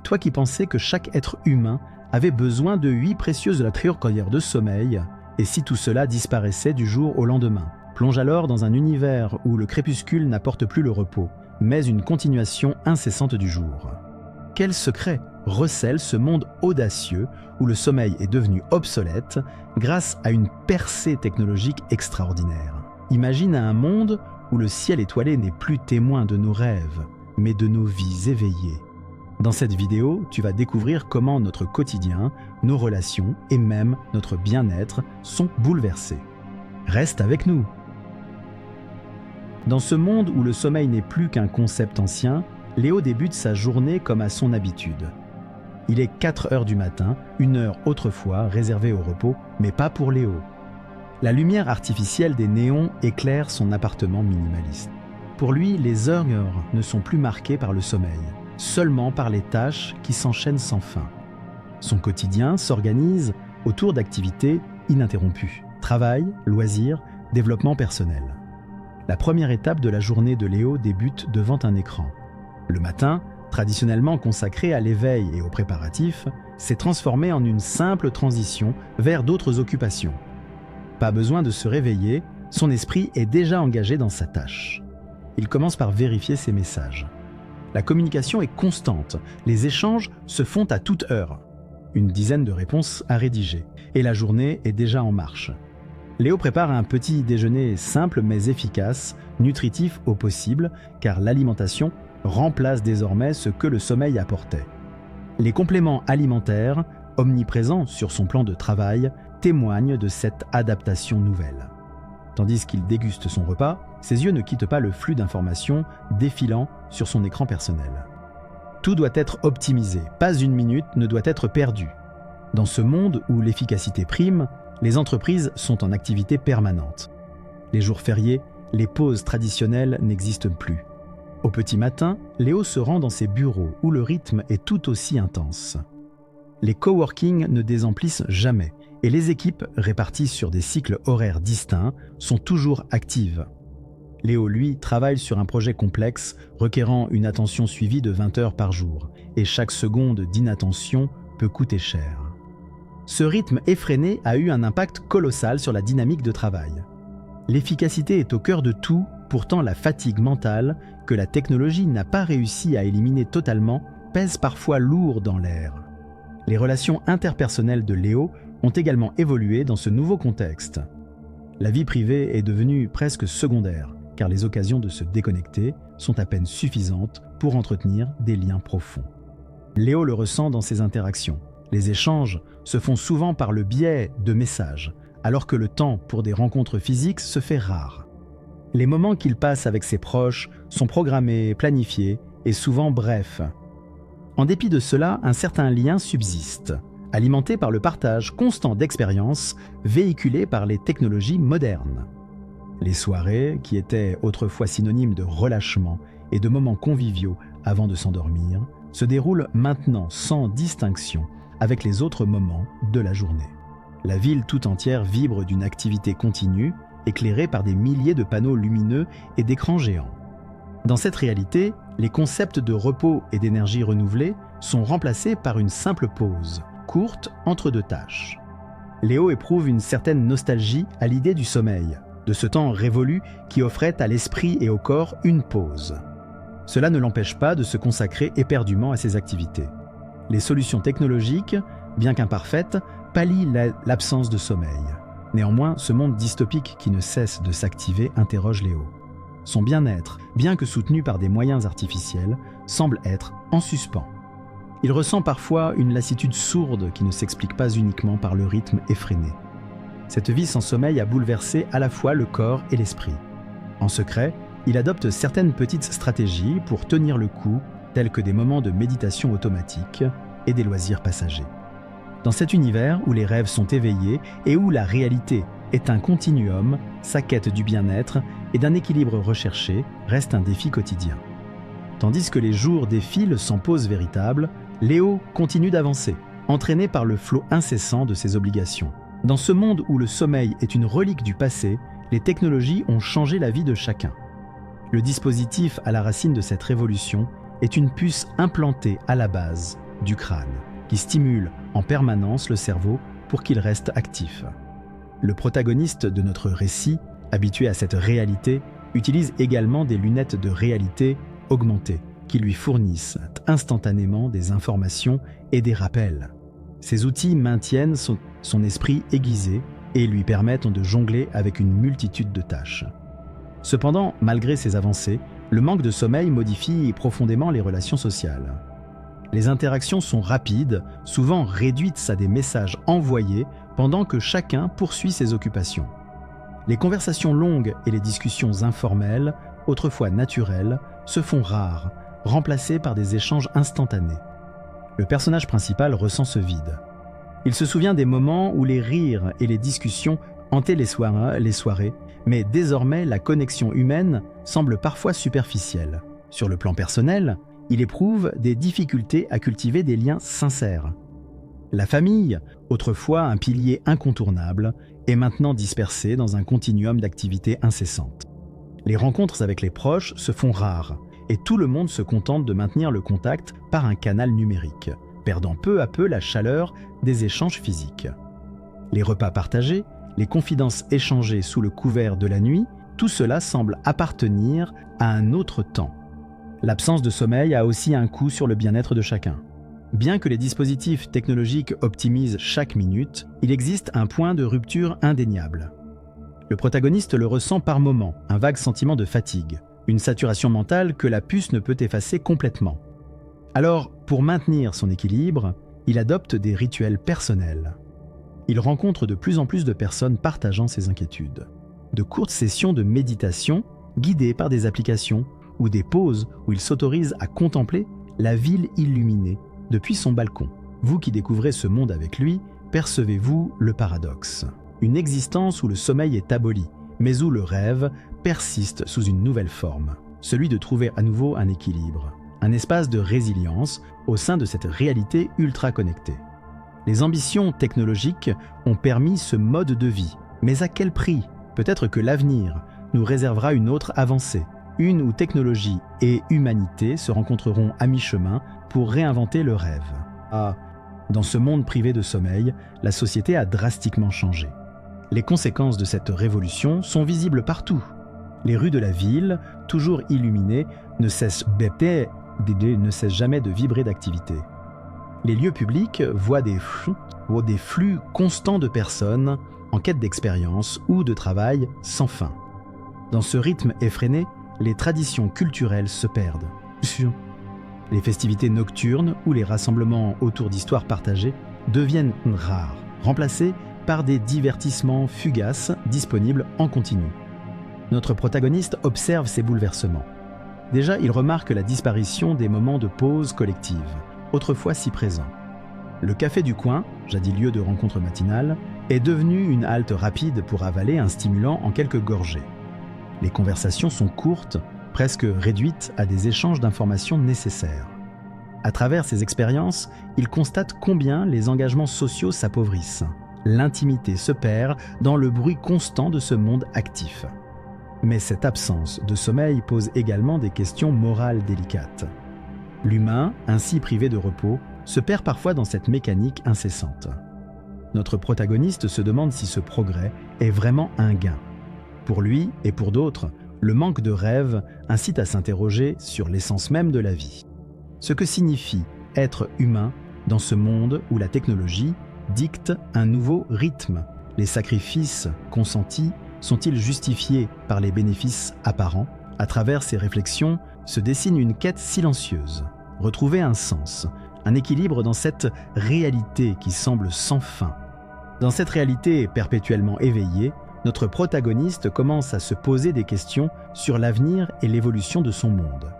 Toi qui pensais que chaque être humain avait besoin de 8 précieuses de la triorcodière de sommeil, et si tout cela disparaissait du jour au lendemain. Plonge alors dans un univers où le crépuscule n'apporte plus le repos, mais une continuation incessante du jour. Quel secret recèle ce monde audacieux où le sommeil est devenu obsolète grâce à une percée technologique extraordinaire? Imagine un monde où le ciel étoilé n'est plus témoin de nos rêves, mais de nos vies éveillées. Dans cette vidéo, tu vas découvrir comment notre quotidien, nos relations et même notre bien-être sont bouleversés. Reste avec nous. Dans ce monde où le sommeil n'est plus qu'un concept ancien, Léo débute sa journée comme à son habitude. Il est 4 heures du matin, une heure autrefois réservée au repos, mais pas pour Léo. La lumière artificielle des néons éclaire son appartement minimaliste. Pour lui, les heures ne sont plus marquées par le sommeil, seulement par les tâches qui s'enchaînent sans fin. Son quotidien s'organise autour d'activités ininterrompues. Travail, loisirs, développement personnel. La première étape de la journée de Léo débute devant un écran. Le matin, traditionnellement consacré à l'éveil et aux préparatifs, s'est transformé en une simple transition vers d'autres occupations. Pas besoin de se réveiller, son esprit est déjà engagé dans sa tâche. Il commence par vérifier ses messages. La communication est constante, les échanges se font à toute heure. Une dizaine de réponses à rédiger, et la journée est déjà en marche. Léo prépare un petit déjeuner simple mais efficace, nutritif au possible, car l'alimentation remplace désormais ce que le sommeil apportait. Les compléments alimentaires, omniprésents sur son plan de travail, témoignent de cette adaptation nouvelle. Tandis qu'il déguste son repas, ses yeux ne quittent pas le flux d'informations défilant sur son écran personnel. Tout doit être optimisé, pas une minute ne doit être perdue. Dans ce monde où l'efficacité prime, les entreprises sont en activité permanente. Les jours fériés, les pauses traditionnelles n'existent plus. Au petit matin, Léo se rend dans ses bureaux où le rythme est tout aussi intense. Les coworking ne désemplissent jamais et les équipes, réparties sur des cycles horaires distincts, sont toujours actives. Léo, lui, travaille sur un projet complexe requérant une attention suivie de 20 heures par jour, et chaque seconde d'inattention peut coûter cher. Ce rythme effréné a eu un impact colossal sur la dynamique de travail. L'efficacité est au cœur de tout, pourtant la fatigue mentale, que la technologie n'a pas réussi à éliminer totalement, pèse parfois lourd dans l'air. Les relations interpersonnelles de Léo ont également évolué dans ce nouveau contexte. La vie privée est devenue presque secondaire, car les occasions de se déconnecter sont à peine suffisantes pour entretenir des liens profonds. Léo le ressent dans ses interactions. Les échanges se font souvent par le biais de messages, alors que le temps pour des rencontres physiques se fait rare. Les moments qu'il passe avec ses proches sont programmés, planifiés et souvent brefs. En dépit de cela, un certain lien subsiste, alimenté par le partage constant d'expériences véhiculées par les technologies modernes. Les soirées, qui étaient autrefois synonymes de relâchement et de moments conviviaux avant de s'endormir, se déroulent maintenant sans distinction avec les autres moments de la journée. La ville tout entière vibre d'une activité continue, éclairée par des milliers de panneaux lumineux et d'écrans géants. Dans cette réalité, les concepts de repos et d'énergie renouvelée sont remplacés par une simple pause, courte entre deux tâches. Léo éprouve une certaine nostalgie à l'idée du sommeil, de ce temps révolu qui offrait à l'esprit et au corps une pause. Cela ne l'empêche pas de se consacrer éperdument à ses activités. Les solutions technologiques, bien qu'imparfaites, pallient l'absence de sommeil. Néanmoins, ce monde dystopique qui ne cesse de s'activer interroge Léo. Son bien-être, bien que soutenu par des moyens artificiels, semble être en suspens. Il ressent parfois une lassitude sourde qui ne s'explique pas uniquement par le rythme effréné. Cette vie sans sommeil a bouleversé à la fois le corps et l'esprit. En secret, il adopte certaines petites stratégies pour tenir le coup, telles que des moments de méditation automatique et des loisirs passagers. Dans cet univers où les rêves sont éveillés et où la réalité est un continuum, sa quête du bien-être et d'un équilibre recherché reste un défi quotidien. Tandis que les jours défilent sans pause véritable, Léo continue d'avancer, entraîné par le flot incessant de ses obligations. Dans ce monde où le sommeil est une relique du passé, les technologies ont changé la vie de chacun. Le dispositif à la racine de cette révolution est une puce implantée à la base du crâne, qui stimule en permanence le cerveau pour qu'il reste actif. Le protagoniste de notre récit, habitué à cette réalité, utilise également des lunettes de réalité augmentée qui lui fournissent instantanément des informations et des rappels. Ces outils maintiennent son esprit aiguisé et lui permettent de jongler avec une multitude de tâches. Cependant, malgré ces avancées, le manque de sommeil modifie profondément les relations sociales. Les interactions sont rapides, souvent réduites à des messages envoyés pendant que chacun poursuit ses occupations. Les conversations longues et les discussions informelles, autrefois naturelles, se font rares, remplacées par des échanges instantanés. Le personnage principal ressent ce vide. Il se souvient des moments où les rires et les discussions hantaient les soirées, mais désormais la connexion humaine semble parfois superficielle. Sur le plan personnel, il éprouve des difficultés à cultiver des liens sincères. La famille, autrefois un pilier incontournable, est maintenant dispersée dans un continuum d'activités incessantes. Les rencontres avec les proches se font rares, et tout le monde se contente de maintenir le contact par un canal numérique, perdant peu à peu la chaleur des échanges physiques. Les repas partagés, les confidences échangées sous le couvert de la nuit, tout cela semble appartenir à un autre temps. L'absence de sommeil a aussi un coût sur le bien-être de chacun. Bien que les dispositifs technologiques optimisent chaque minute, il existe un point de rupture indéniable. Le protagoniste le ressent par moments, un vague sentiment de fatigue, une saturation mentale que la puce ne peut effacer complètement. Alors, pour maintenir son équilibre, il adopte des rituels personnels. Il rencontre de plus en plus de personnes partageant ses inquiétudes. De courtes sessions de méditation, guidées par des applications, ou des pauses où il s'autorise à contempler la ville illuminée depuis son balcon. Vous qui découvrez ce monde avec lui, percevez-vous le paradoxe. Une existence où le sommeil est aboli, mais où le rêve persiste sous une nouvelle forme. Celui de trouver à nouveau un équilibre, un espace de résilience au sein de cette réalité ultra connectée. Les ambitions technologiques ont permis ce mode de vie, mais à quel prix? Peut-être que l'avenir nous réservera une autre avancée, une où technologie et humanité se rencontreront à mi-chemin pour réinventer le rêve. Ah, dans ce monde privé de sommeil, la société a drastiquement changé. Les conséquences de cette révolution sont visibles partout. Les rues de la ville, toujours illuminées, ne cessent jamais de vibrer d'activité. Les lieux publics voient des flux constants de personnes en quête d'expérience ou de travail sans fin. Dans ce rythme effréné, les traditions culturelles se perdent. Les festivités nocturnes ou les rassemblements autour d'histoires partagées deviennent rares, remplacés par des divertissements fugaces disponibles en continu. Notre protagoniste observe ces bouleversements. Déjà, il remarque la disparition des moments de pause collective, autrefois si présents. Le café du coin, jadis lieu de rencontre matinale, est devenu une halte rapide pour avaler un stimulant en quelques gorgées. Les conversations sont courtes, presque réduites à des échanges d'informations nécessaires. À travers ces expériences, il constate combien les engagements sociaux s'appauvrissent. L'intimité se perd dans le bruit constant de ce monde actif. Mais cette absence de sommeil pose également des questions morales délicates. L'humain, ainsi privé de repos, se perd parfois dans cette mécanique incessante. Notre protagoniste se demande si ce progrès est vraiment un gain. Pour lui et pour d'autres, le manque de rêve incite à s'interroger sur l'essence même de la vie. Ce que signifie être humain dans ce monde où la technologie dicte un nouveau rythme. Les sacrifices consentis sont-ils justifiés par les bénéfices apparents? À travers ces réflexions se dessine une quête silencieuse. Retrouver un sens, un équilibre dans cette réalité qui semble sans fin. Dans cette réalité perpétuellement éveillée, notre protagoniste commence à se poser des questions sur l'avenir et l'évolution de son monde.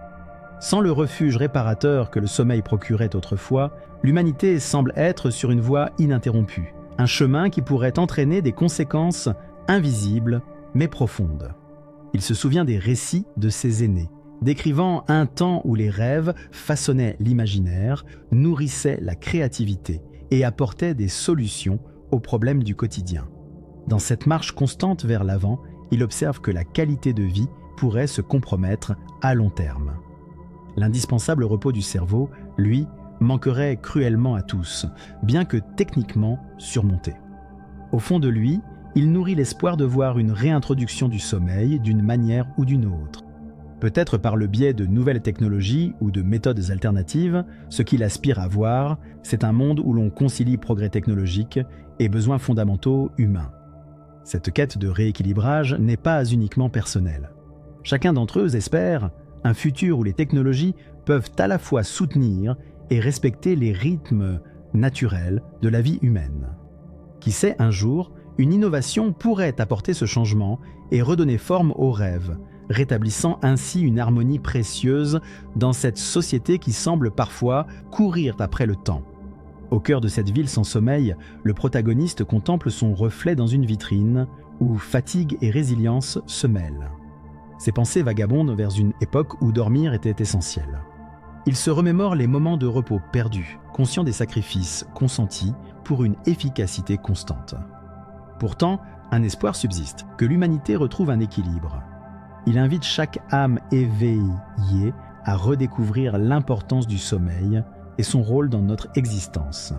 Sans le refuge réparateur que le sommeil procurait autrefois, l'humanité semble être sur une voie ininterrompue, un chemin qui pourrait entraîner des conséquences invisibles mais profondes. Il se souvient des récits de ses aînés, décrivant un temps où les rêves façonnaient l'imaginaire, nourrissaient la créativité et apportaient des solutions aux problèmes du quotidien. Dans cette marche constante vers l'avant, il observe que la qualité de vie pourrait se compromettre à long terme. L'indispensable repos du cerveau, lui, manquerait cruellement à tous, bien que techniquement surmonté. Au fond de lui, il nourrit l'espoir de voir une réintroduction du sommeil d'une manière ou d'une autre. Peut-être par le biais de nouvelles technologies ou de méthodes alternatives, ce qu'il aspire à voir, c'est un monde où l'on concilie progrès technologique et besoins fondamentaux humains. Cette quête de rééquilibrage n'est pas uniquement personnelle. Chacun d'entre eux espère un futur où les technologies peuvent à la fois soutenir et respecter les rythmes naturels de la vie humaine. Qui sait, un jour, une innovation pourrait apporter ce changement et redonner forme aux rêves, rétablissant ainsi une harmonie précieuse dans cette société qui semble parfois courir après le temps. Au cœur de cette ville sans sommeil, le protagoniste contemple son reflet dans une vitrine où fatigue et résilience se mêlent. Ses pensées vagabondent vers une époque où dormir était essentiel. Il se remémore les moments de repos perdus, conscient des sacrifices consentis pour une efficacité constante. Pourtant, un espoir subsiste, que l'humanité retrouve un équilibre. Il invite chaque âme éveillée à redécouvrir l'importance du sommeil et son rôle dans notre existence.